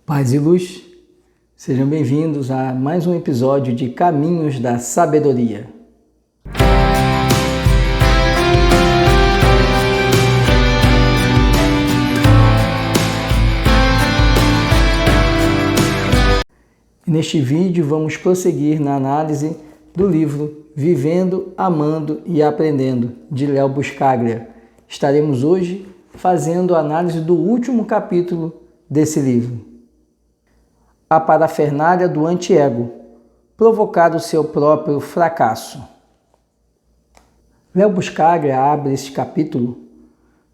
Paz e luz, sejam bem-vindos a mais um episódio de Caminhos da Sabedoria. E neste vídeo vamos prosseguir na análise do livro Vivendo, Amando e Aprendendo, de Léo Buscaglia. Estaremos hoje fazendo a análise do último capítulo desse livro. A parafernália do antiego, provocar o seu próprio fracasso. Léo Buscaglia abre este capítulo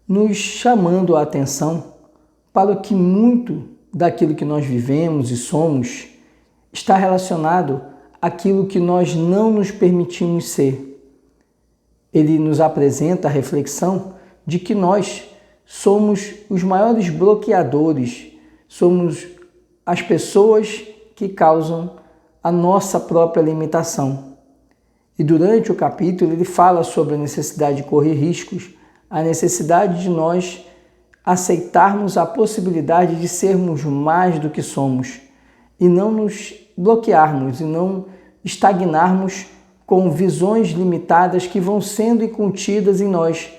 nos chamando a atenção para o que muito daquilo que nós vivemos e somos está relacionado àquilo que nós não nos permitimos ser. Ele nos apresenta a reflexão de que nós somos os maiores bloqueadores, somos as pessoas que causam a nossa própria limitação. E durante o capítulo ele fala sobre a necessidade de correr riscos, a necessidade de nós aceitarmos a possibilidade de sermos mais do que somos e não nos bloquearmos e não estagnarmos com visões limitadas que vão sendo incutidas em nós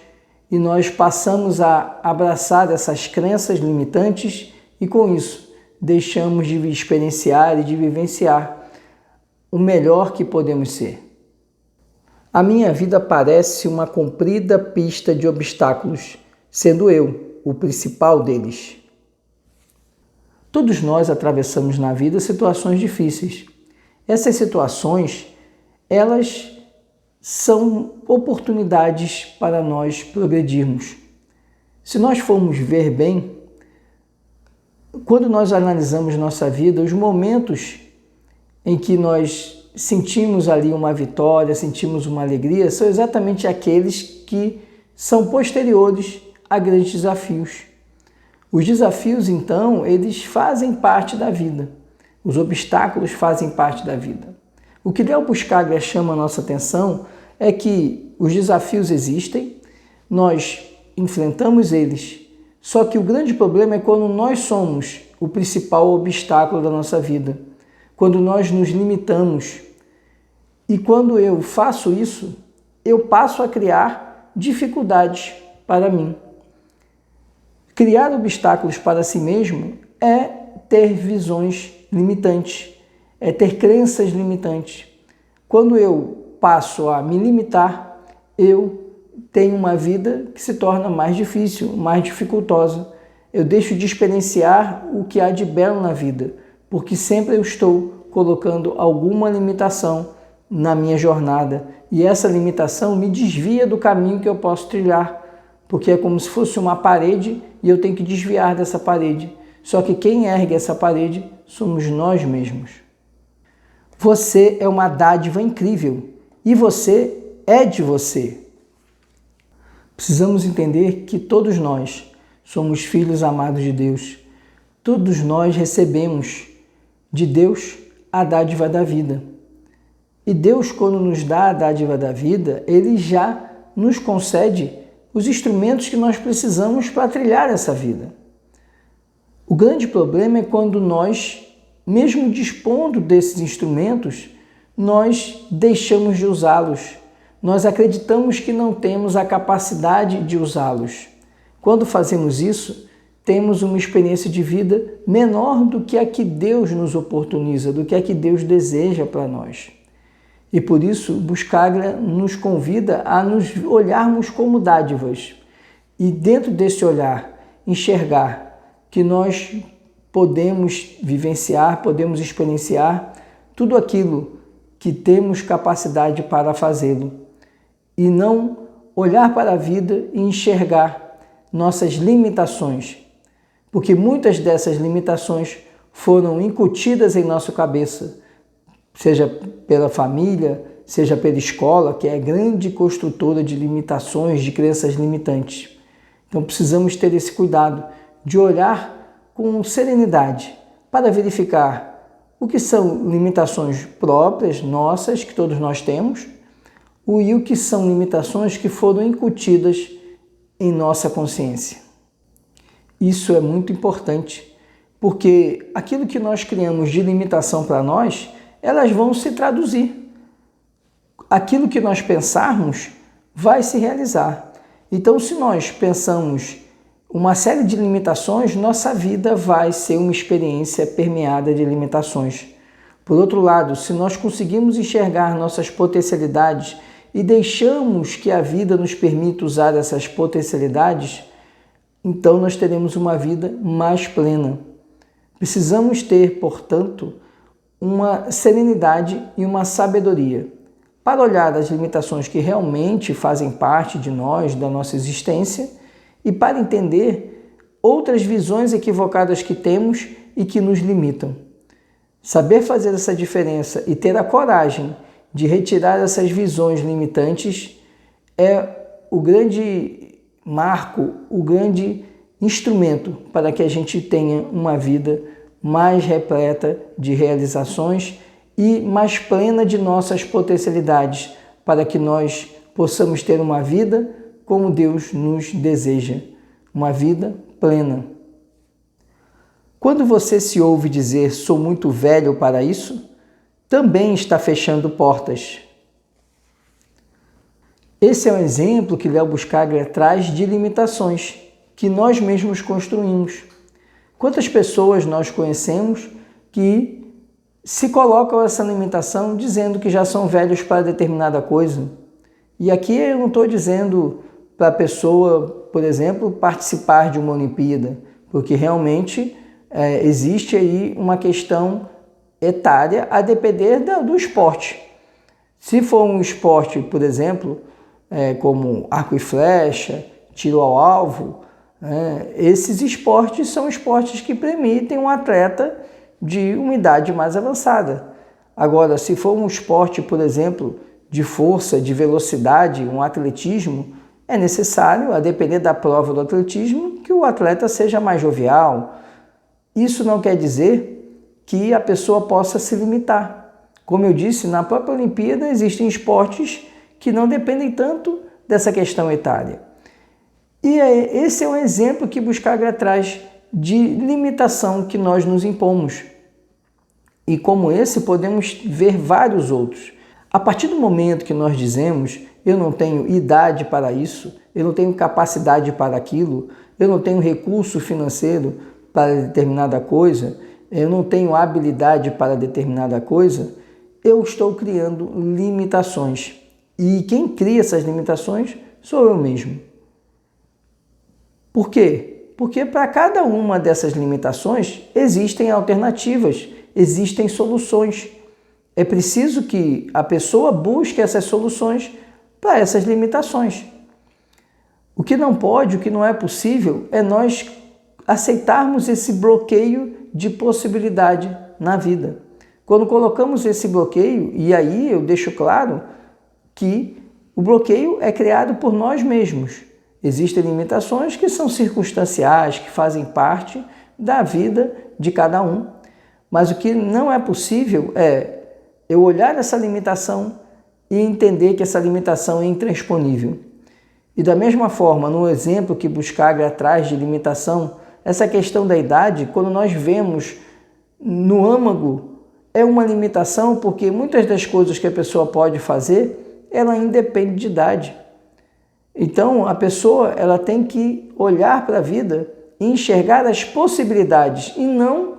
e nós passamos a abraçar essas crenças limitantes e com isso deixamos de experienciar e de vivenciar o melhor que podemos ser. A minha vida parece uma comprida pista de obstáculos, sendo eu o principal deles. Todos nós atravessamos na vida situações difíceis. Essas situações, elas são oportunidades para nós progredirmos. Se nós formos ver bem, quando nós analisamos nossa vida, os momentos em que nós sentimos ali uma vitória, sentimos uma alegria, são exatamente aqueles que são posteriores a grandes desafios. Os desafios, então, eles fazem parte da vida. Os obstáculos fazem parte da vida. O que Léo Buscaglia chama a nossa atenção é que os desafios existem, nós enfrentamos eles, só que o grande problema é quando nós somos o principal obstáculo da nossa vida, quando nós nos limitamos. E quando eu faço isso, eu passo a criar dificuldades para mim. Criar obstáculos para si mesmo é ter visões limitantes, é ter crenças limitantes. Quando eu passo a me limitar, eu tenho uma vida que se torna mais difícil, mais dificultosa. Eu deixo de experienciar o que há de belo na vida, porque sempre eu estou colocando alguma limitação na minha jornada. E essa limitação me desvia do caminho que eu posso trilhar, porque é como se fosse uma parede e eu tenho que desviar dessa parede. Só que quem ergue essa parede somos nós mesmos. Você é uma dádiva incrível e você é de você. Precisamos entender que todos nós somos filhos amados de Deus. Todos nós recebemos de Deus a dádiva da vida. E Deus, quando nos dá a dádiva da vida, Ele já nos concede os instrumentos que nós precisamos para trilhar essa vida. O grande problema é quando nós, mesmo dispondo desses instrumentos, nós deixamos de usá-los. Nós acreditamos que não temos a capacidade de usá-los. Quando fazemos isso, temos uma experiência de vida menor do que a que Deus nos oportuniza, do que a que Deus deseja para nós. E por isso, Buscaglia nos convida a nos olharmos como dádivas e dentro desse olhar enxergar que nós podemos vivenciar, podemos experienciar tudo aquilo que temos capacidade para fazê-lo. E não olhar para a vida e enxergar nossas limitações, porque muitas dessas limitações foram incutidas em nossa cabeça, seja pela família, seja pela escola, que é a grande construtora de limitações, de crenças limitantes. Então precisamos ter esse cuidado de olhar com serenidade para verificar o que são limitações próprias, nossas, que todos nós temos, e o que são limitações que foram incutidas em nossa consciência. Isso é muito importante, porque aquilo que nós criamos de limitação para nós, elas vão se traduzir. Aquilo que nós pensarmos vai se realizar. Então, se nós pensamos uma série de limitações, nossa vida vai ser uma experiência permeada de limitações. Por outro lado, se nós conseguimos enxergar nossas potencialidades e deixamos que a vida nos permita usar essas potencialidades, então nós teremos uma vida mais plena. Precisamos ter, portanto, uma serenidade e uma sabedoria para olhar as limitações que realmente fazem parte de nós, da nossa existência, e para entender outras visões equivocadas que temos e que nos limitam. Saber fazer essa diferença e ter a coragem de retirar essas visões limitantes é o grande marco, o grande instrumento para que a gente tenha uma vida mais repleta de realizações e mais plena de nossas potencialidades, para que nós possamos ter uma vida como Deus nos deseja, uma vida plena. Quando você se ouve dizer "sou muito velho para isso", também está fechando portas. Esse é um exemplo que Léo Buscaglia traz de limitações que nós mesmos construímos. Quantas pessoas nós conhecemos que se colocam essa limitação dizendo que já são velhos para determinada coisa? E aqui eu não estou dizendo para a pessoa, por exemplo, participar de uma Olimpíada, porque realmente existe aí uma questão etária a depender do esporte. Se for um esporte, por exemplo, como arco e flecha, tiro ao alvo, esses esportes são esportes que permitem um atleta de uma idade mais avançada. Agora, se for um esporte, por exemplo, de força, de velocidade, um atletismo, é necessário, a depender da prova do atletismo, que o atleta seja mais jovial. Isso não quer dizer que a pessoa possa se limitar. Como eu disse, na própria Olimpíada existem esportes que não dependem tanto dessa questão etária. E esse é um exemplo que Buscaglia traz de limitação que nós nos impomos. E como esse, podemos ver vários outros. A partir do momento que nós dizemos eu não tenho idade para isso, eu não tenho capacidade para aquilo, eu não tenho recurso financeiro para determinada coisa, eu não tenho habilidade para determinada coisa, eu estou criando limitações. E quem cria essas limitações sou eu mesmo. Por quê? Porque para cada uma dessas limitações existem alternativas, existem soluções. É preciso que a pessoa busque essas soluções para essas limitações. O que não pode, o que não é possível, é nós aceitarmos esse bloqueio de possibilidade na vida. Quando colocamos esse bloqueio, e aí eu deixo claro que o bloqueio é criado por nós mesmos. Existem limitações que são circunstanciais, que fazem parte da vida de cada um. Mas o que não é possível é eu olhar essa limitação e entender que essa limitação é intransponível. E da mesma forma, no exemplo que Buscaglia traz de limitação, essa questão da idade, quando nós vemos no âmago, é uma limitação porque muitas das coisas que a pessoa pode fazer, ela independe de idade. Então, a pessoa ela tem que olhar para a vida e enxergar as possibilidades e não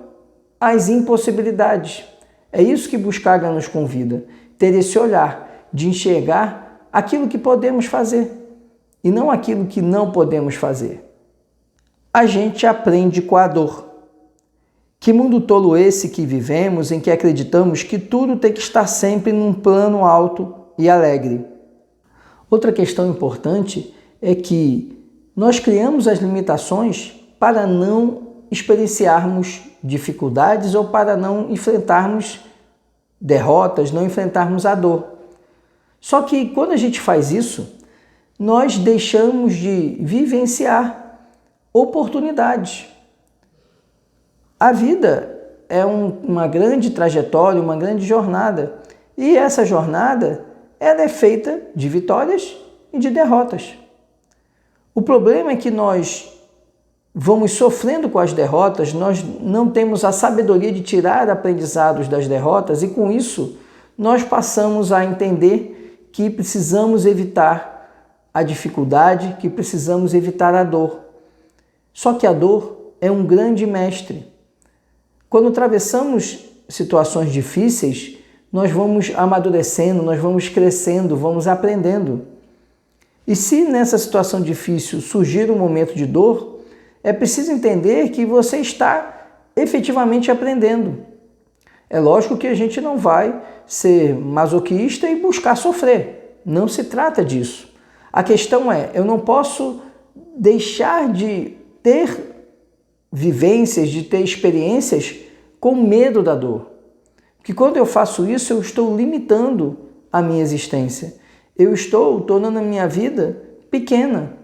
as impossibilidades. É isso que Buscaglia nos convida, ter esse olhar de enxergar aquilo que podemos fazer e não aquilo que não podemos fazer. A gente aprende com a dor. Que mundo tolo esse que vivemos, em que acreditamos que tudo tem que estar sempre num plano alto e alegre. Outra questão importante é que nós criamos as limitações para não experienciarmos dificuldades ou para não enfrentarmos derrotas, não enfrentarmos a dor. Só que quando a gente faz isso, nós deixamos de vivenciar oportunidades. A vida é uma grande trajetória, uma grande jornada. E essa jornada ela é feita de vitórias e de derrotas. O problema é que nós vamos sofrendo com as derrotas, nós não temos a sabedoria de tirar aprendizados das derrotas e com isso nós passamos a entender que precisamos evitar a dificuldade, que precisamos evitar a dor. Só que a dor é um grande mestre. Quando atravessamos situações difíceis, nós vamos amadurecendo, nós vamos crescendo, vamos aprendendo. E se nessa situação difícil surgir um momento de dor, é preciso entender que você está efetivamente aprendendo. É lógico que a gente não vai ser masoquista e buscar sofrer. Não se trata disso. A questão é, eu não posso deixar de ter vivências, de ter experiências com medo da dor. Porque quando eu faço isso, eu estou limitando a minha existência. Eu estou tornando a minha vida pequena.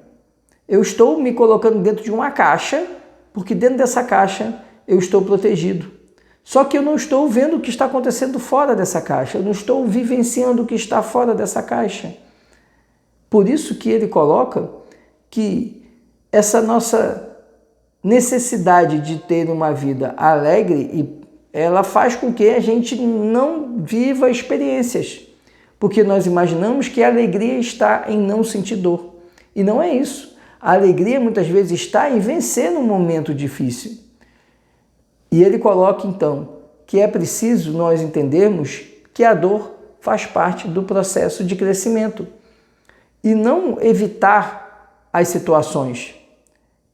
Eu estou me colocando dentro de uma caixa, porque dentro dessa caixa eu estou protegido. Só que eu não estou vendo o que está acontecendo fora dessa caixa. Eu não estou vivenciando o que está fora dessa caixa. Por isso que ele coloca que essa nossa necessidade de ter uma vida alegre, ela faz com que a gente não viva experiências. Porque nós imaginamos que a alegria está em não sentir dor. E não é isso. A alegria muitas vezes está em vencer num momento difícil. E ele coloca então que é preciso nós entendermos que a dor faz parte do processo de crescimento. E não evitar as situações.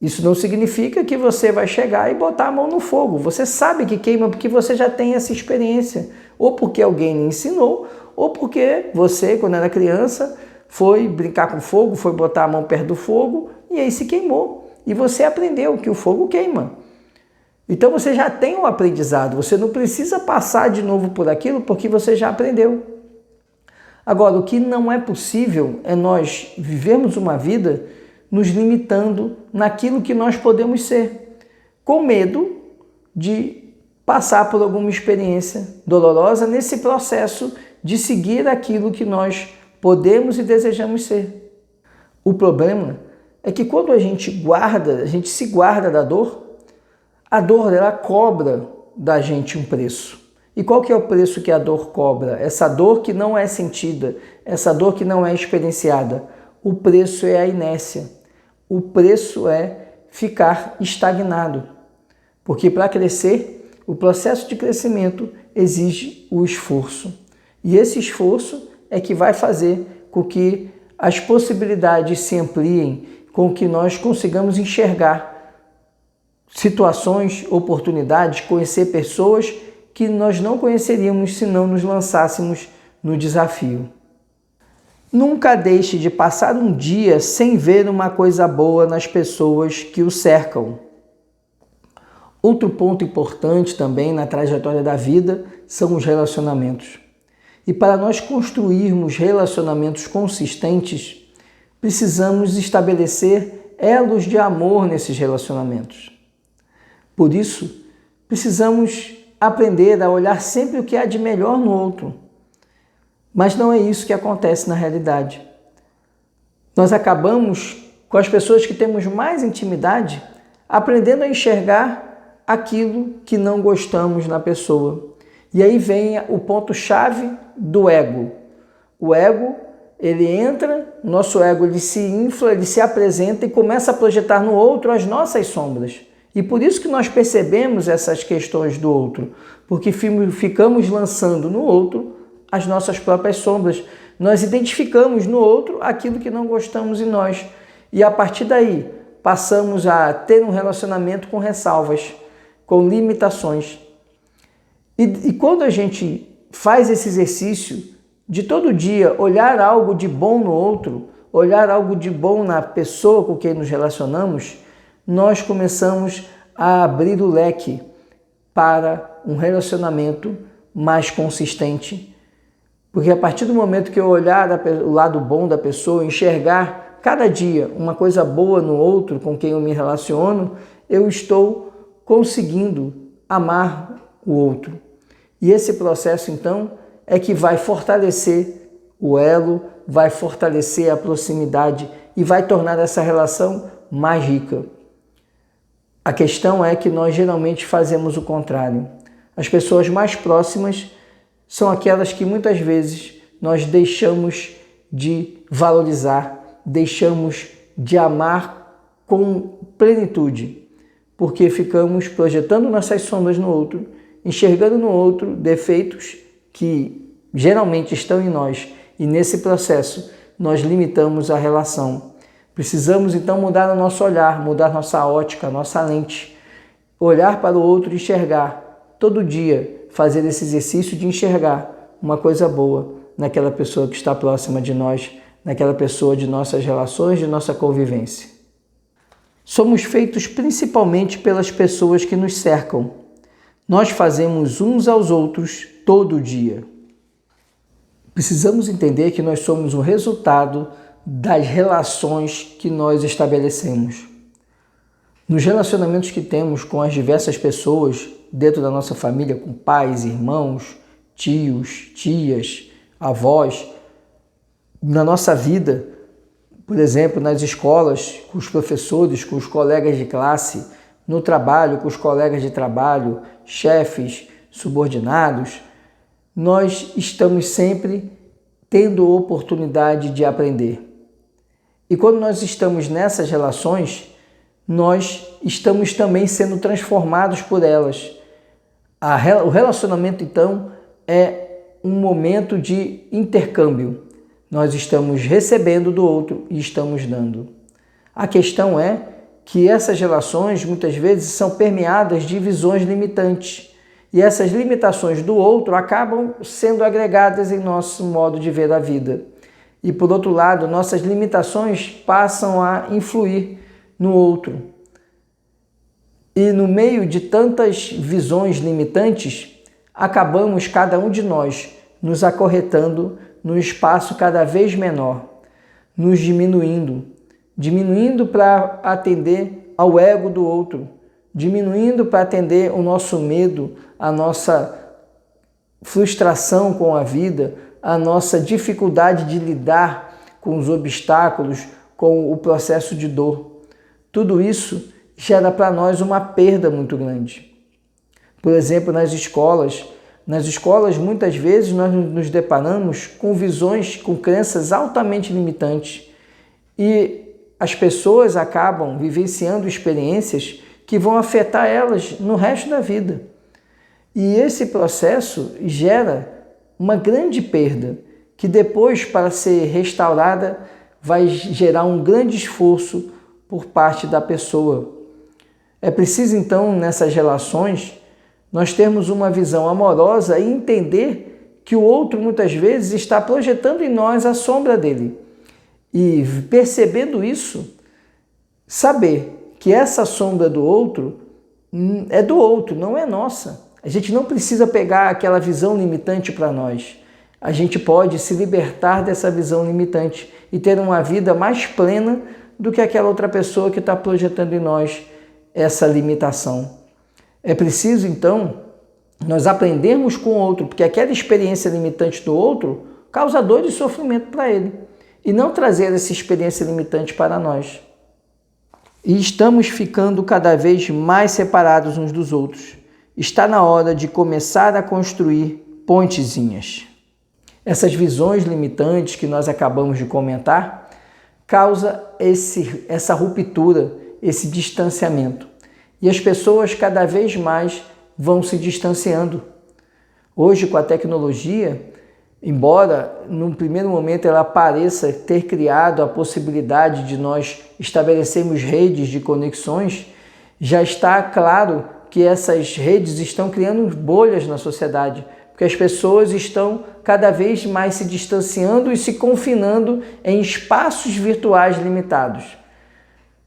Isso não significa que você vai chegar e botar a mão no fogo. Você sabe que queima porque você já tem essa experiência. Ou porque alguém lhe ensinou, ou porque você, quando era criança, foi brincar com fogo, foi botar a mão perto do fogo e aí se queimou. E você aprendeu que o fogo queima. Então você já tem um aprendizado. Você não precisa passar de novo por aquilo porque você já aprendeu. Agora, o que não é possível é nós vivermos uma vida nos limitando naquilo que nós podemos ser, com medo de passar por alguma experiência dolorosa nesse processo de seguir aquilo que nós podemos e desejamos ser. O problema é que quando a gente se guarda da dor, a dor ela cobra da gente um preço. E qual que é o preço que a dor cobra? Essa dor que não é sentida, essa dor que não é experienciada. O preço é a inércia. O preço é ficar estagnado. Porque para crescer, o processo de crescimento exige o esforço. E esse esforço é que vai fazer com que as possibilidades se ampliem, com que nós consigamos enxergar situações, oportunidades, conhecer pessoas que nós não conheceríamos se não nos lançássemos no desafio. Nunca deixe de passar um dia sem ver uma coisa boa nas pessoas que o cercam. Outro ponto importante também na trajetória da vida são os relacionamentos. E para nós construirmos relacionamentos consistentes, precisamos estabelecer elos de amor nesses relacionamentos. Por isso, precisamos aprender a olhar sempre o que há de melhor no outro. Mas não é isso que acontece na realidade. Nós acabamos, com as pessoas que temos mais intimidade, aprendendo a enxergar aquilo que não gostamos na pessoa. E aí vem o ponto-chave do ego. O ego, ele entra, nosso ego ele se infla, ele se apresenta e começa a projetar no outro as nossas sombras. E por isso que nós percebemos essas questões do outro, porque ficamos lançando no outro as nossas próprias sombras. Nós identificamos no outro aquilo que não gostamos em nós. E a partir daí, passamos a ter um relacionamento com ressalvas, com limitações. E quando a gente faz esse exercício de todo dia olhar algo de bom no outro, olhar algo de bom na pessoa com quem nos relacionamos, nós começamos a abrir o leque para um relacionamento mais consistente. Porque a partir do momento que eu olhar o lado bom da pessoa, enxergar cada dia uma coisa boa no outro com quem eu me relaciono, eu estou conseguindo amar o outro. E esse processo, então, é que vai fortalecer o elo, vai fortalecer a proximidade e vai tornar essa relação mais rica. A questão é que nós geralmente fazemos o contrário. As pessoas mais próximas são aquelas que muitas vezes nós deixamos de valorizar, deixamos de amar com plenitude, porque ficamos projetando nossas sombras no outro, enxergando no outro defeitos que geralmente estão em nós, e nesse processo nós limitamos a relação. Precisamos então mudar o nosso olhar, mudar nossa ótica, nossa lente, olhar para o outro e enxergar todo dia, fazer esse exercício de enxergar uma coisa boa naquela pessoa que está próxima de nós, naquela pessoa de nossas relações, de nossa convivência. Somos feitos principalmente pelas pessoas que nos cercam. Nós fazemos uns aos outros todo dia. Precisamos entender que nós somos o resultado das relações que nós estabelecemos. Nos relacionamentos que temos com as diversas pessoas dentro da nossa família, com pais, irmãos, tios, tias, avós, na nossa vida, por exemplo, nas escolas, com os professores, com os colegas de classe, no trabalho, com os colegas de trabalho, chefes, subordinados, nós estamos sempre tendo oportunidade de aprender. E quando nós estamos nessas relações, nós estamos também sendo transformados por elas. O relacionamento, então, é um momento de intercâmbio. Nós estamos recebendo do outro e estamos dando. A questão é que essas relações muitas vezes são permeadas de visões limitantes. E essas limitações do outro acabam sendo agregadas em nosso modo de ver a vida. E, por outro lado, nossas limitações passam a influir no outro. E no meio de tantas visões limitantes, acabamos, cada um de nós, nos acorrentando num espaço cada vez menor, nos diminuindo para atender ao ego do outro, diminuindo para atender o nosso medo, a nossa frustração com a vida, a nossa dificuldade de lidar com os obstáculos, com o processo de dor. Tudo isso gera para nós uma perda muito grande. Por exemplo, nas escolas muitas vezes nós nos deparamos com visões, com crenças altamente limitantes e as pessoas acabam vivenciando experiências que vão afetar elas no resto da vida. E esse processo gera uma grande perda, que depois, para ser restaurada, vai gerar um grande esforço por parte da pessoa. É preciso, então, nessas relações, nós termos uma visão amorosa e entender que o outro, muitas vezes, está projetando em nós a sombra dele. E, percebendo isso, saber que essa sombra do outro é do outro, não é nossa. A gente não precisa pegar aquela visão limitante para nós. A gente pode se libertar dessa visão limitante e ter uma vida mais plena do que aquela outra pessoa que está projetando em nós essa limitação. É preciso, então, nós aprendermos com o outro, porque aquela experiência limitante do outro causa dor e sofrimento para ele, e não trazer essa experiência limitante para nós. E estamos ficando cada vez mais separados uns dos outros. Está na hora de começar a construir pontezinhas. Essas visões limitantes que nós acabamos de comentar causa essa ruptura, esse distanciamento. E as pessoas cada vez mais vão se distanciando. Hoje, com a tecnologia, embora num primeiro momento ela pareça ter criado a possibilidade de nós estabelecermos redes de conexões, já está claro que essas redes estão criando bolhas na sociedade, porque as pessoas estão cada vez mais se distanciando e se confinando em espaços virtuais limitados.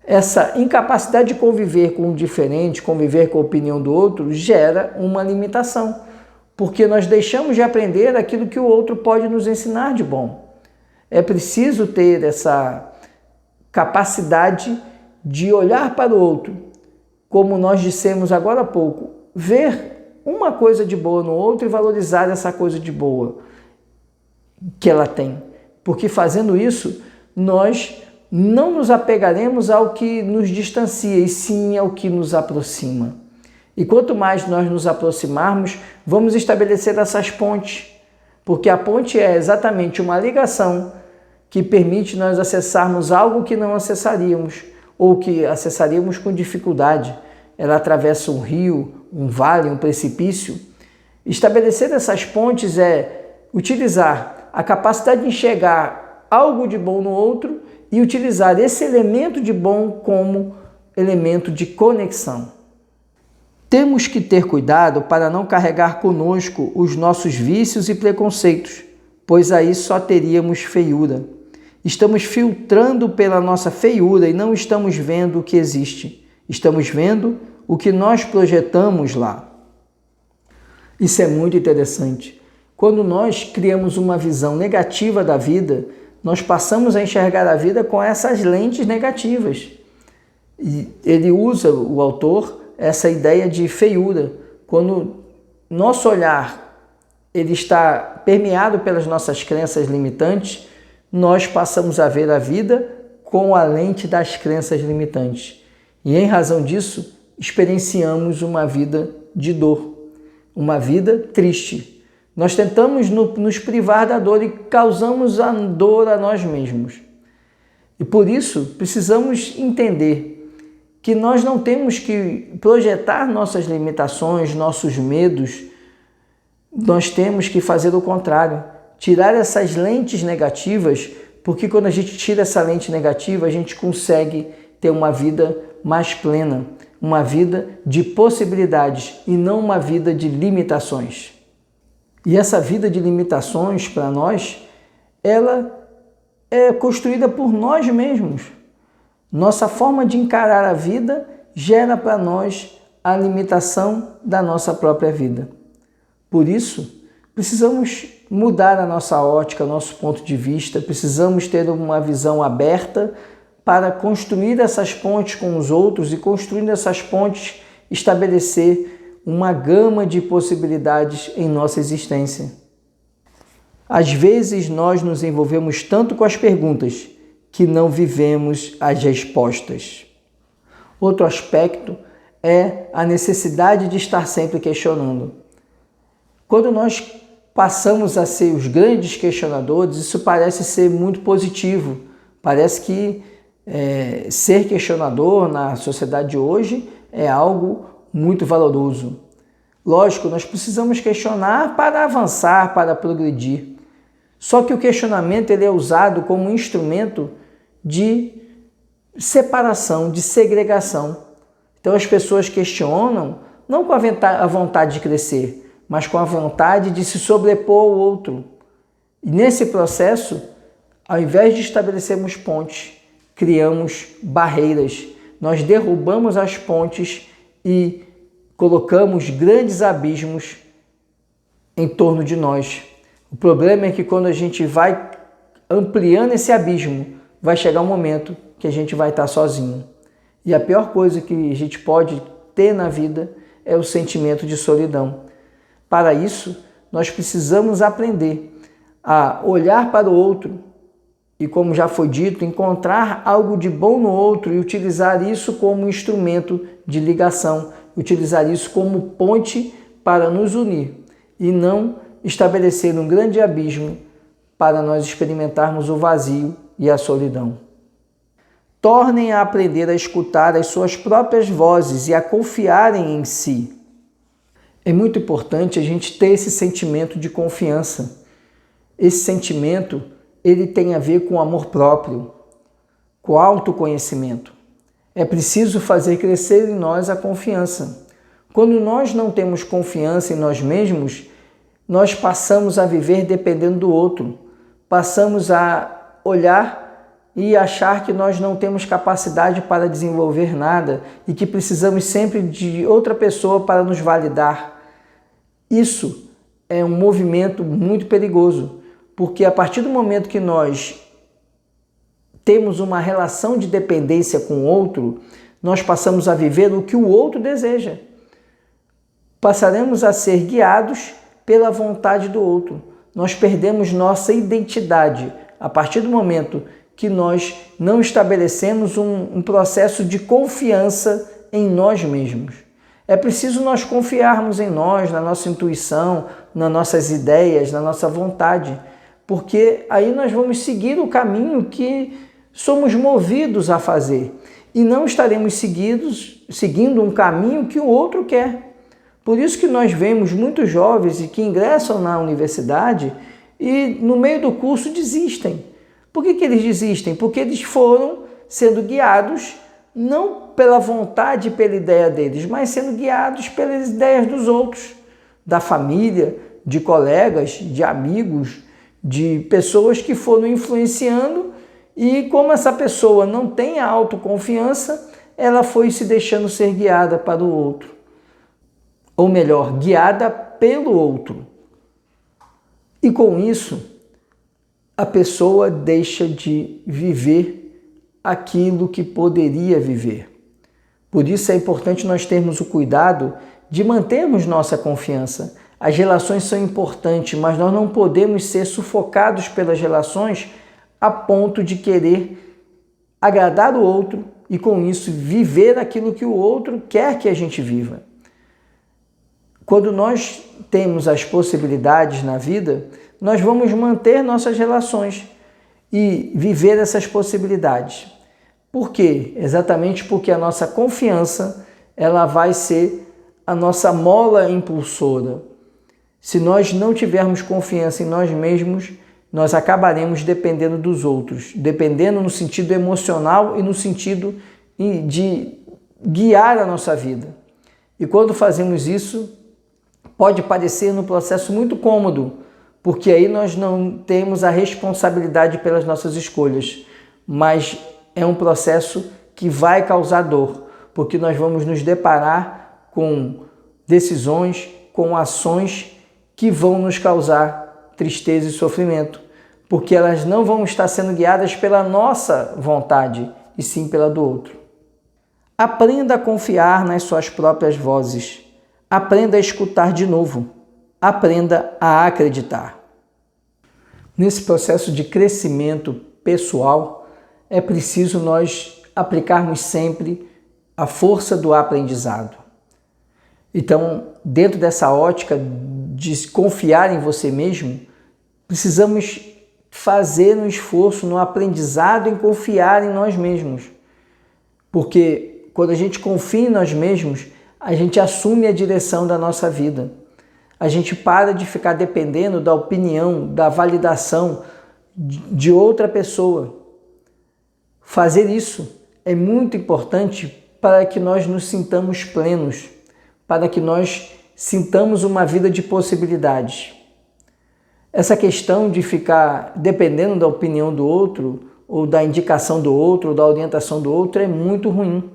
Essa incapacidade de conviver com o diferente, conviver com a opinião do outro, gera uma limitação, porque nós deixamos de aprender aquilo que o outro pode nos ensinar de bom. É preciso ter essa capacidade de olhar para o outro, como nós dissemos agora há pouco, ver uma coisa de boa no outro e valorizar essa coisa de boa que ela tem. Porque fazendo isso, nós não nos apegaremos ao que nos distancia, e sim ao que nos aproxima. E quanto mais nós nos aproximarmos, vamos estabelecer essas pontes, porque a ponte é exatamente uma ligação que permite nós acessarmos algo que não acessaríamos, ou que acessaríamos com dificuldade. Ela atravessa um rio, um vale, um precipício. Estabelecer essas pontes é utilizar a capacidade de enxergar algo de bom no outro e utilizar esse elemento de bom como elemento de conexão. Temos que ter cuidado para não carregar conosco os nossos vícios e preconceitos, pois aí só teríamos feiura. Estamos filtrando pela nossa feiura e não estamos vendo o que existe. Estamos vendo o que nós projetamos lá. Isso é muito interessante. Quando nós criamos uma visão negativa da vida, nós passamos a enxergar a vida com essas lentes negativas. E ele usa, o autor, essa ideia de feiura. Quando nosso olhar ele está permeado pelas nossas crenças limitantes, nós passamos a ver a vida com a lente das crenças limitantes. E em razão disso, experienciamos uma vida de dor, uma vida triste. Nós tentamos nos privar da dor e causamos a dor a nós mesmos. E por isso, precisamos entender que nós não temos que projetar nossas limitações, nossos medos. Nós temos que fazer o contrário, tirar essas lentes negativas, porque quando a gente tira essa lente negativa, a gente consegue ter uma vida mais plena, uma vida de possibilidades e não uma vida de limitações. E essa vida de limitações, para nós, ela é construída por nós mesmos. Nossa forma de encarar a vida gera para nós a limitação da nossa própria vida. Por isso, precisamos mudar a nossa ótica, nosso ponto de vista, precisamos ter uma visão aberta para construir essas pontes com os outros e, construindo essas pontes, estabelecer uma gama de possibilidades em nossa existência. Às vezes, nós nos envolvemos tanto com as perguntas que não vivemos as respostas. Outro aspecto é a necessidade de estar sempre questionando. Quando nós passamos a ser os grandes questionadores, isso parece ser muito positivo. Parece que ser questionador na sociedade de hoje é algo muito valoroso. Lógico, nós precisamos questionar para avançar, para progredir. Só que o questionamento ele é usado como um instrumento de separação, de segregação. Então as pessoas questionam não com a vontade de crescer, mas com a vontade de se sobrepor ao outro. E nesse processo, ao invés de estabelecermos pontes, criamos barreiras. Nós derrubamos as pontes e colocamos grandes abismos em torno de nós. O problema é que quando a gente vai ampliando esse abismo, vai chegar um momento que a gente vai estar sozinho. E a pior coisa que a gente pode ter na vida é o sentimento de solidão. Para isso, nós precisamos aprender a olhar para o outro e, como já foi dito, encontrar algo de bom no outro e utilizar isso como instrumento de ligação, utilizar isso como ponte para nos unir e não estabelecer um grande abismo para nós experimentarmos o vazio e a solidão. Tornem a aprender a escutar as suas próprias vozes e a confiarem em si. É muito importante a gente ter esse sentimento de confiança. Esse sentimento, ele tem a ver com o amor próprio, com o autoconhecimento. É preciso fazer crescer em nós a confiança. Quando nós não temos confiança em nós mesmos, nós passamos a viver dependendo do outro. Passamos a olhar e achar que nós não temos capacidade para desenvolver nada e que precisamos sempre de outra pessoa para nos validar. Isso é um movimento muito perigoso, porque a partir do momento que nós temos uma relação de dependência com o outro, nós passamos a viver o que o outro deseja. Passaremos a ser guiados pela vontade do outro. Nós perdemos nossa identidade a partir do momento que nós não estabelecemos um processo de confiança em nós mesmos. É preciso nós confiarmos em nós, na nossa intuição, nas nossas ideias, na nossa vontade, porque aí nós vamos seguir o caminho que somos movidos a fazer e não estaremos seguindo um caminho que o outro quer. Por isso que nós vemos muitos jovens que ingressam na universidade e no meio do curso desistem. Por que eles desistem? Porque eles foram sendo guiados não pela vontade e pela ideia deles, mas sendo guiados pelas ideias dos outros, da família, de colegas, de amigos, de pessoas que foram influenciando, e como essa pessoa não tem a autoconfiança, ela foi se deixando ser guiada para o outro. Ou melhor, guiada pelo outro. E com isso, a pessoa deixa de viver aquilo que poderia viver. Por isso é importante nós termos o cuidado de mantermos nossa confiança. As relações são importantes, mas nós não podemos ser sufocados pelas relações a ponto de querer agradar o outro e, com isso, viver aquilo que o outro quer que a gente viva. Quando nós temos as possibilidades na vida, nós vamos manter nossas relações e viver essas possibilidades. Por quê? Exatamente porque a nossa confiança ela vai ser a nossa mola impulsora. Se nós não tivermos confiança em nós mesmos, nós acabaremos dependendo dos outros, dependendo no sentido emocional e no sentido de guiar a nossa vida. E quando fazemos isso, pode parecer num processo muito cômodo, porque aí nós não temos a responsabilidade pelas nossas escolhas, mas é um processo que vai causar dor, porque nós vamos nos deparar com decisões, com ações que vão nos causar tristeza e sofrimento, porque elas não vão estar sendo guiadas pela nossa vontade, e sim pela do outro. Aprenda a confiar nas suas próprias vozes. Aprenda a escutar de novo. Aprenda a acreditar. Nesse processo de crescimento pessoal, é preciso nós aplicarmos sempre a força do aprendizado. Então, dentro dessa ótica de confiar em você mesmo, precisamos fazer um esforço no aprendizado em confiar em nós mesmos. Porque quando a gente confia em nós mesmos, a gente assume a direção da nossa vida. A gente para de ficar dependendo da opinião, da validação de outra pessoa. Fazer isso é muito importante para que nós nos sintamos plenos, para que nós sintamos uma vida de possibilidades. Essa questão de ficar dependendo da opinião do outro, ou da indicação do outro, ou da orientação do outro, é muito ruim,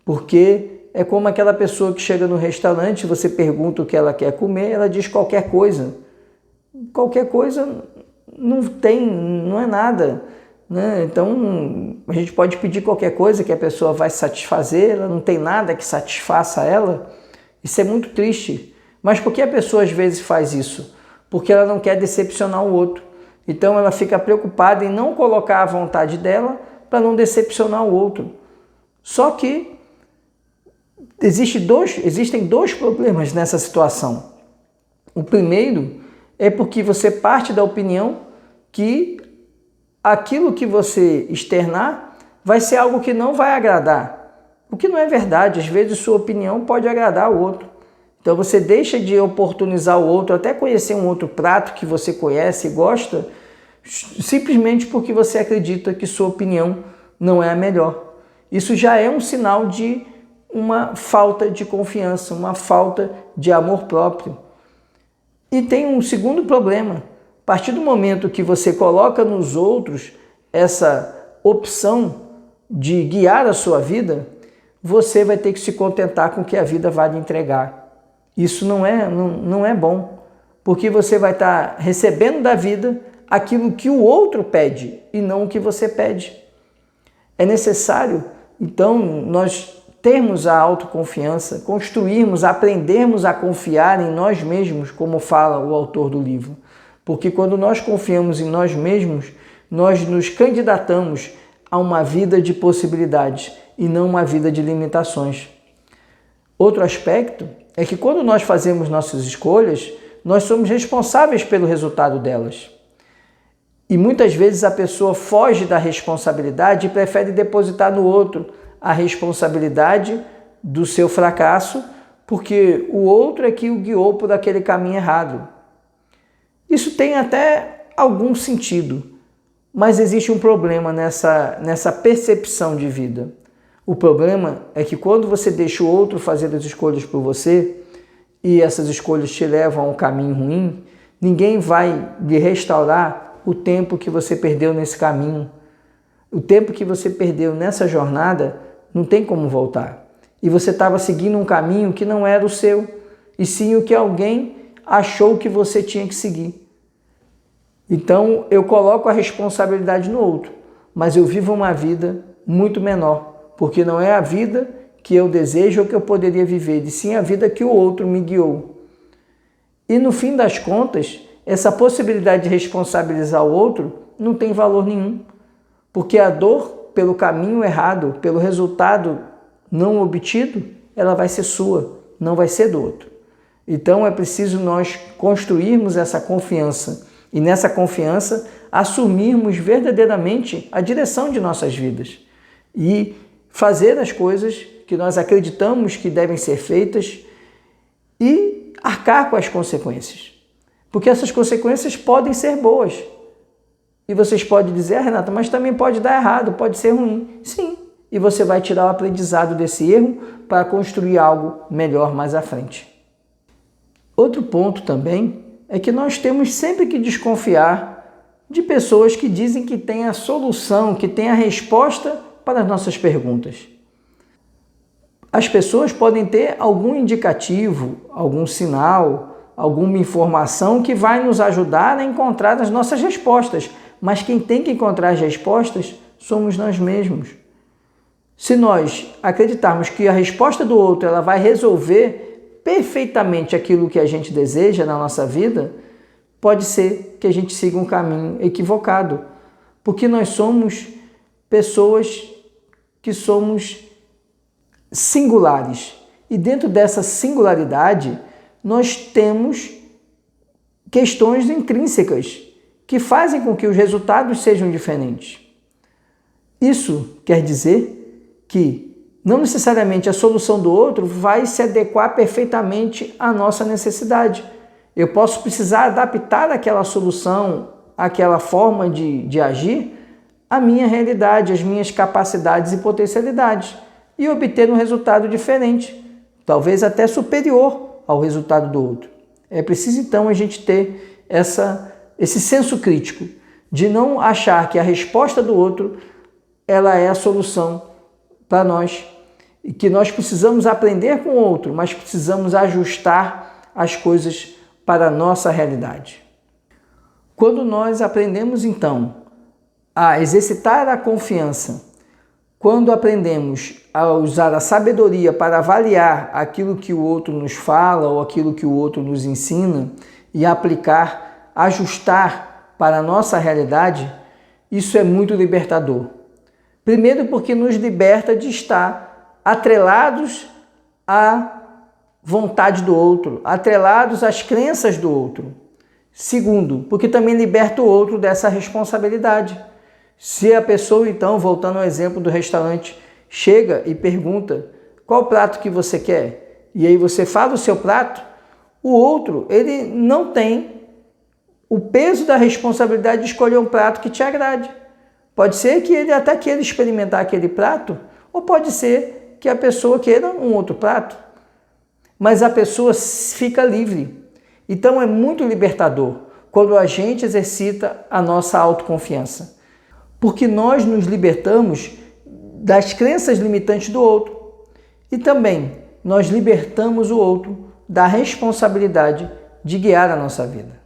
porque é como aquela pessoa que chega no restaurante, você pergunta o que ela quer comer, ela diz qualquer coisa. Qualquer coisa não é nada, né? Então, a gente pode pedir qualquer coisa que a pessoa vai satisfazer, ela não tem nada que satisfaça ela. Isso é muito triste. Mas por que a pessoa às vezes faz isso? Porque ela não quer decepcionar o outro. Então ela fica preocupada em não colocar a vontade dela para não decepcionar o outro. Só que existem dois problemas nessa situação. O primeiro é porque você parte da opinião que aquilo que você externar vai ser algo que não vai agradar. O que não é verdade. Às vezes sua opinião pode agradar o outro. Então você deixa de oportunizar o outro, até conhecer um outro prato que você conhece e gosta, simplesmente porque você acredita que sua opinião não é a melhor. Isso já é um sinal de uma falta de confiança, uma falta de amor próprio. E tem um segundo problema. A partir do momento que você coloca nos outros essa opção de guiar a sua vida, você vai ter que se contentar com o que a vida vai lhe entregar. Isso não é bom, porque você vai estar recebendo da vida aquilo que o outro pede e não o que você pede. É necessário, então, nós termos a autoconfiança, construirmos, aprendermos a confiar em nós mesmos, como fala o autor do livro. Porque quando nós confiamos em nós mesmos, nós nos candidatamos a uma vida de possibilidades e não uma vida de limitações. Outro aspecto é que quando nós fazemos nossas escolhas, nós somos responsáveis pelo resultado delas. E muitas vezes a pessoa foge da responsabilidade e prefere depositar no outro a responsabilidade do seu fracasso, porque o outro é que o guiou por aquele caminho errado. Isso tem até algum sentido, mas existe um problema nessa percepção de vida. O problema é que quando você deixa o outro fazer as escolhas por você e essas escolhas te levam a um caminho ruim, ninguém vai lhe restaurar o tempo que você perdeu nesse caminho. O tempo que você perdeu nessa jornada não tem como voltar. E você estava seguindo um caminho que não era o seu, e sim o que alguém achou que você tinha que seguir. Então eu coloco a responsabilidade no outro, mas eu vivo uma vida muito menor, porque não é a vida que eu desejo ou que eu poderia viver, e sim a vida que o outro me guiou. E no fim das contas, essa possibilidade de responsabilizar o outro não tem valor nenhum, porque a dor pelo caminho errado, pelo resultado não obtido, ela vai ser sua, não vai ser do outro. Então é preciso nós construirmos essa confiança e nessa confiança assumirmos verdadeiramente a direção de nossas vidas e fazer as coisas que nós acreditamos que devem ser feitas e arcar com as consequências. Porque essas consequências podem ser boas. E vocês podem dizer, Renata, mas também pode dar errado, pode ser ruim. Sim, e você vai tirar o aprendizado desse erro para construir algo melhor mais à frente. Outro ponto também é que nós temos sempre que desconfiar de pessoas que dizem que têm a solução, que têm a resposta para as nossas perguntas. As pessoas podem ter algum indicativo, algum sinal, alguma informação que vai nos ajudar a encontrar as nossas respostas, mas quem tem que encontrar as respostas somos nós mesmos. Se nós acreditarmos que a resposta do outro ela vai resolver perfeitamente aquilo que a gente deseja na nossa vida, pode ser que a gente siga um caminho equivocado, porque nós somos pessoas que somos singulares. E dentro dessa singularidade, nós temos questões intrínsecas que fazem com que os resultados sejam diferentes. Isso quer dizer que não necessariamente a solução do outro vai se adequar perfeitamente à nossa necessidade. Eu posso precisar adaptar aquela solução, aquela forma de agir, à minha realidade, às minhas capacidades e potencialidades, e obter um resultado diferente, talvez até superior ao resultado do outro. É preciso então a gente ter esse senso crítico de não achar que a resposta do outro ela é a solução para nós e que nós precisamos aprender com o outro, mas precisamos ajustar as coisas para a nossa realidade. Quando nós aprendemos então a exercitar a confiança, quando aprendemos a usar a sabedoria para avaliar aquilo que o outro nos fala ou aquilo que o outro nos ensina e aplicar, ajustar para a nossa realidade, isso é muito libertador. Primeiro porque nos liberta de estar atrelados à vontade do outro, atrelados às crenças do outro. Segundo, porque também liberta o outro dessa responsabilidade. Se a pessoa, então, voltando ao exemplo do restaurante, chega e pergunta qual prato que você quer, e aí você fala o seu prato, o outro, ele não tem o peso da responsabilidade de escolher um prato que te agrade. Pode ser que ele até queira experimentar aquele prato, ou pode ser que a pessoa queira um outro prato. Mas a pessoa fica livre. Então é muito libertador quando a gente exercita a nossa autoconfiança. Porque nós nos libertamos das crenças limitantes do outro. E também nós libertamos o outro da responsabilidade de guiar a nossa vida.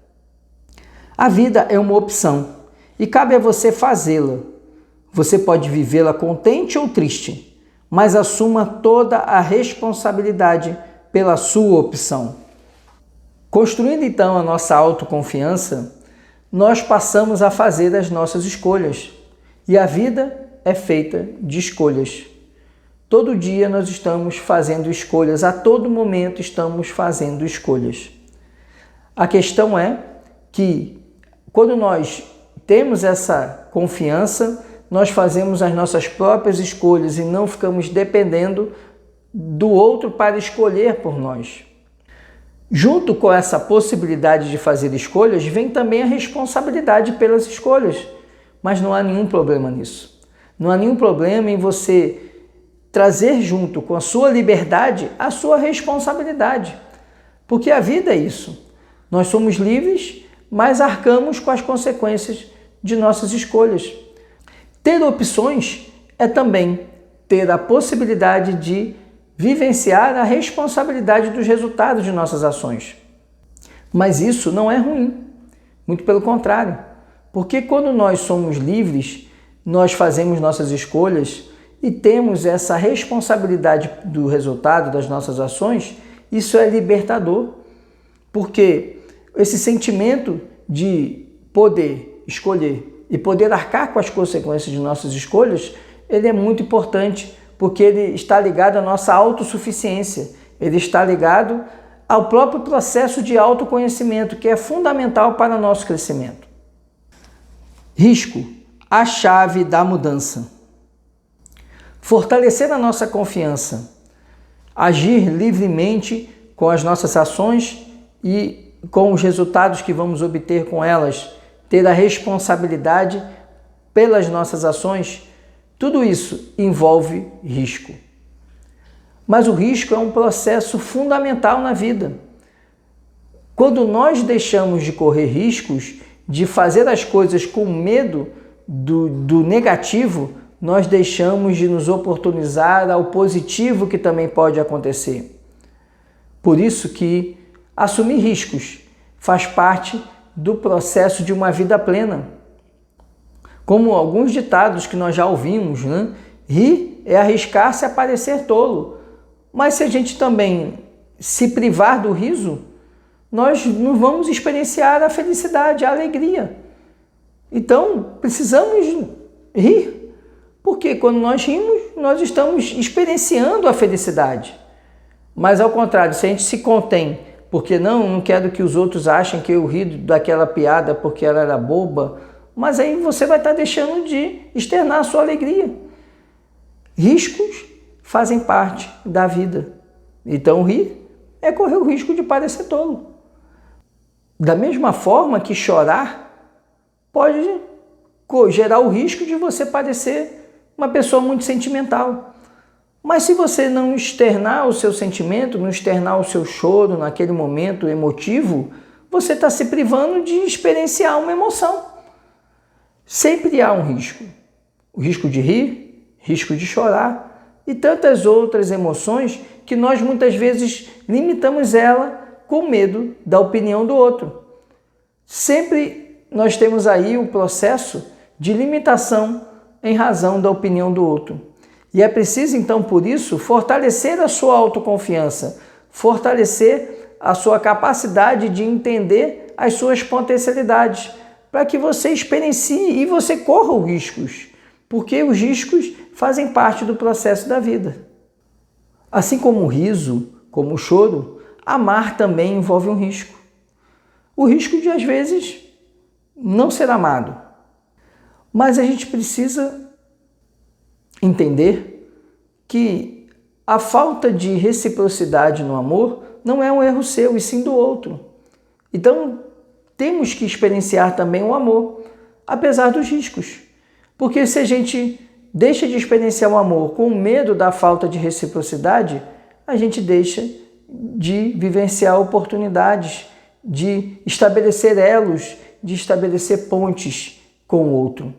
A vida é uma opção. E cabe a você fazê-la. Você pode vivê-la contente ou triste, mas assuma toda a responsabilidade pela sua opção. Construindo então a nossa autoconfiança, nós passamos a fazer as nossas escolhas. E a vida é feita de escolhas. Todo dia nós estamos fazendo escolhas, a todo momento estamos fazendo escolhas. A questão é que quando nós temos essa confiança, nós fazemos as nossas próprias escolhas e não ficamos dependendo do outro para escolher por nós. Junto com essa possibilidade de fazer escolhas, vem também a responsabilidade pelas escolhas. Mas não há nenhum problema nisso. Não há nenhum problema em você trazer junto com a sua liberdade a sua responsabilidade. Porque a vida é isso. Nós somos livres, mas arcamos com as consequências de nossas escolhas. Ter opções é também ter a possibilidade de vivenciar a responsabilidade dos resultados de nossas ações. Mas isso não é ruim, muito pelo contrário, porque quando nós somos livres, nós fazemos nossas escolhas e temos essa responsabilidade do resultado das nossas ações, isso é libertador, porque esse sentimento de poder escolher e poder arcar com as consequências de nossas escolhas, ele é muito importante, porque ele está ligado à nossa autossuficiência, ele está ligado ao próprio processo de autoconhecimento, que é fundamental para o nosso crescimento. Risco, a chave da mudança. Fortalecer a nossa confiança, agir livremente com as nossas ações e com os resultados que vamos obter com elas, ter a responsabilidade pelas nossas ações, tudo isso envolve risco. Mas o risco é um processo fundamental na vida. Quando nós deixamos de correr riscos, de fazer as coisas com medo do negativo, nós deixamos de nos oportunizar ao positivo que também pode acontecer. Por isso que assumir riscos faz parte do processo de uma vida plena. Como alguns ditados que nós já ouvimos, né? Rir é arriscar-se a parecer tolo. Mas se a gente também se privar do riso, nós não vamos experienciar a felicidade, a alegria. Então, precisamos rir, porque quando nós rimos, nós estamos experienciando a felicidade. Mas ao contrário, se a gente se contém, porque não quero que os outros achem que eu ri daquela piada porque ela era boba, mas aí você vai estar deixando de externar a sua alegria. Riscos fazem parte da vida. Então, rir é correr o risco de parecer tolo. Da mesma forma que chorar pode gerar o risco de você parecer uma pessoa muito sentimental. Mas se você não externar o seu sentimento, não externar o seu choro naquele momento emotivo, você está se privando de experienciar uma emoção. Sempre há um risco. O risco de rir, risco de chorar e tantas outras emoções que nós muitas vezes limitamos ela com medo da opinião do outro. Sempre nós temos aí o processo de limitação em razão da opinião do outro. E é preciso, então, por isso, fortalecer a sua autoconfiança, fortalecer a sua capacidade de entender as suas potencialidades, para que você experiencie e você corra os riscos, porque os riscos fazem parte do processo da vida. Assim como o riso, como o choro, amar também envolve um risco. O risco de, às vezes, não ser amado. Mas a gente precisa entender que a falta de reciprocidade no amor não é um erro seu, e sim do outro. Então, temos que experienciar também o amor, apesar dos riscos. Porque se a gente deixa de experienciar o amor com medo da falta de reciprocidade, a gente deixa de vivenciar oportunidades, de estabelecer elos, de estabelecer pontes com o outro.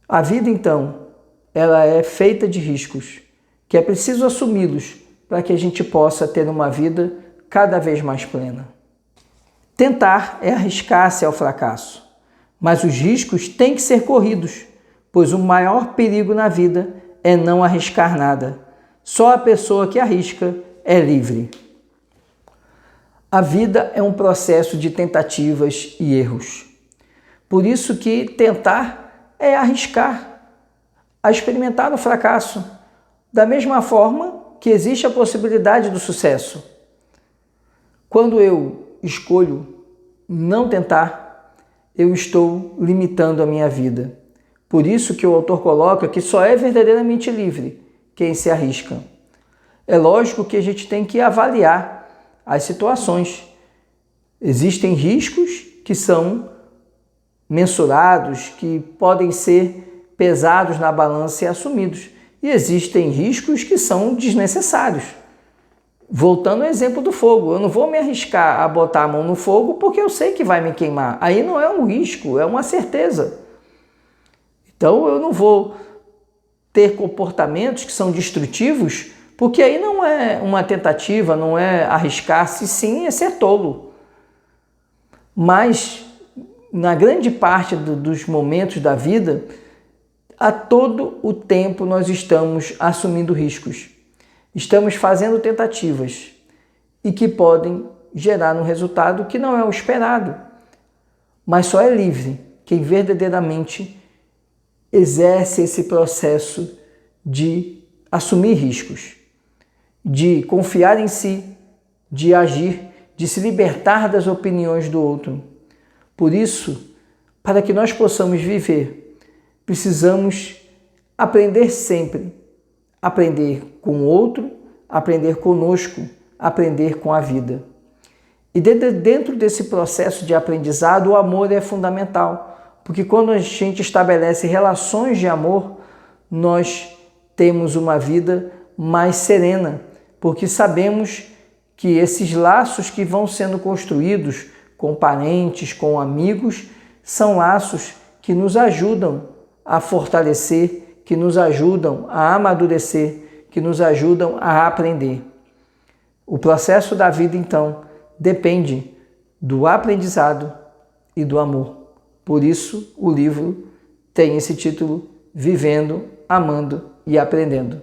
A vida, então, ela é feita de riscos, que é preciso assumi-los para que a gente possa ter uma vida cada vez mais plena. Tentar é arriscar-se ao fracasso, mas os riscos têm que ser corridos, pois o maior perigo na vida é não arriscar nada. Só a pessoa que arrisca é livre. A vida é um processo de tentativas e erros. Por isso que tentar é arriscar a experimentar o fracasso, da mesma forma que existe a possibilidade do sucesso. Quando eu escolho não tentar, eu estou limitando a minha vida. Por isso que o autor coloca que só é verdadeiramente livre quem se arrisca. É lógico que a gente tem que avaliar as situações. Existem riscos que são mensurados, que podem ser pesados na balança e assumidos. E existem riscos que são desnecessários. Voltando ao exemplo do fogo, eu não vou me arriscar a botar a mão no fogo porque eu sei que vai me queimar. Aí não é um risco, é uma certeza. Então eu não vou ter comportamentos que são destrutivos, porque aí não é uma tentativa, não é arriscar-se, sim, é ser tolo. Mas na grande parte dos momentos da vida, a todo o tempo nós estamos assumindo riscos. Estamos fazendo tentativas e que podem gerar um resultado que não é o esperado. Mas só é livre quem verdadeiramente exerce esse processo de assumir riscos, de confiar em si, de agir, de se libertar das opiniões do outro. Por isso, para que nós possamos viver, precisamos aprender sempre. Aprender com o outro, aprender conosco, aprender com a vida. E dentro desse processo de aprendizado, o amor é fundamental, porque quando a gente estabelece relações de amor, nós temos uma vida mais serena, porque sabemos que esses laços que vão sendo construídos com parentes, com amigos, são laços que nos ajudam a fortalecer, que nos ajudam a amadurecer, que nos ajudam a aprender. O processo da vida, então, depende do aprendizado e do amor. Por isso, o livro tem esse título, Vivendo, Amando e Aprendendo.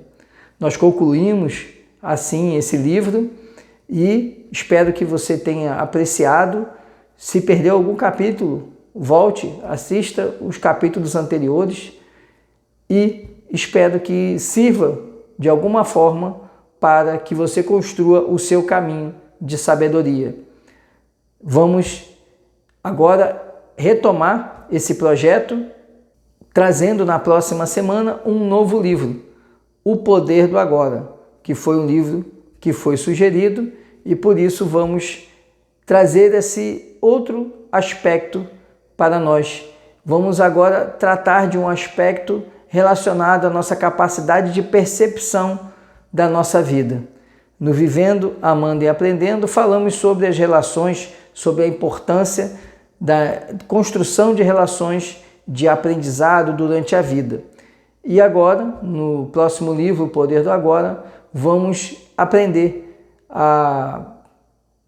Nós concluímos, assim, esse livro e espero que você tenha apreciado. Se perdeu algum capítulo, volte, assista os capítulos anteriores e espero que sirva de alguma forma para que você construa o seu caminho de sabedoria. Vamos agora retomar esse projeto, trazendo na próxima semana um novo livro, O Poder do Agora, que foi um livro que foi sugerido e por isso vamos trazer esse outro aspecto para nós. Vamos agora tratar de um aspecto relacionado à nossa capacidade de percepção da nossa vida. No Vivendo, Amando e Aprendendo, falamos sobre as relações, sobre a importância da construção de relações de aprendizado durante a vida. E agora, no próximo livro, O Poder do Agora, vamos aprender a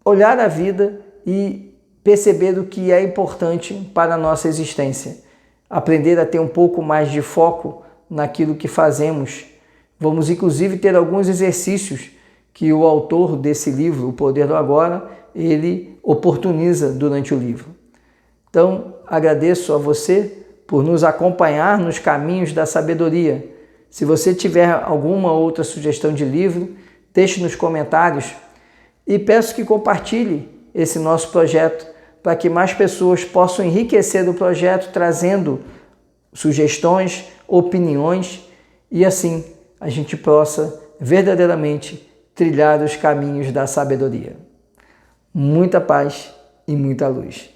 olhar a vida e perceber o que é importante para a nossa existência. Aprender a ter um pouco mais de foco naquilo que fazemos. Vamos, inclusive, ter alguns exercícios que o autor desse livro, O Poder do Agora, ele oportuniza durante o livro. Então, agradeço a você por nos acompanhar nos caminhos da sabedoria. Se você tiver alguma outra sugestão de livro, deixe nos comentários e peço que compartilhe esse nosso projeto para que mais pessoas possam enriquecer o projeto, trazendo sugestões, opiniões e assim a gente possa verdadeiramente trilhar os caminhos da sabedoria. Muita paz e muita luz.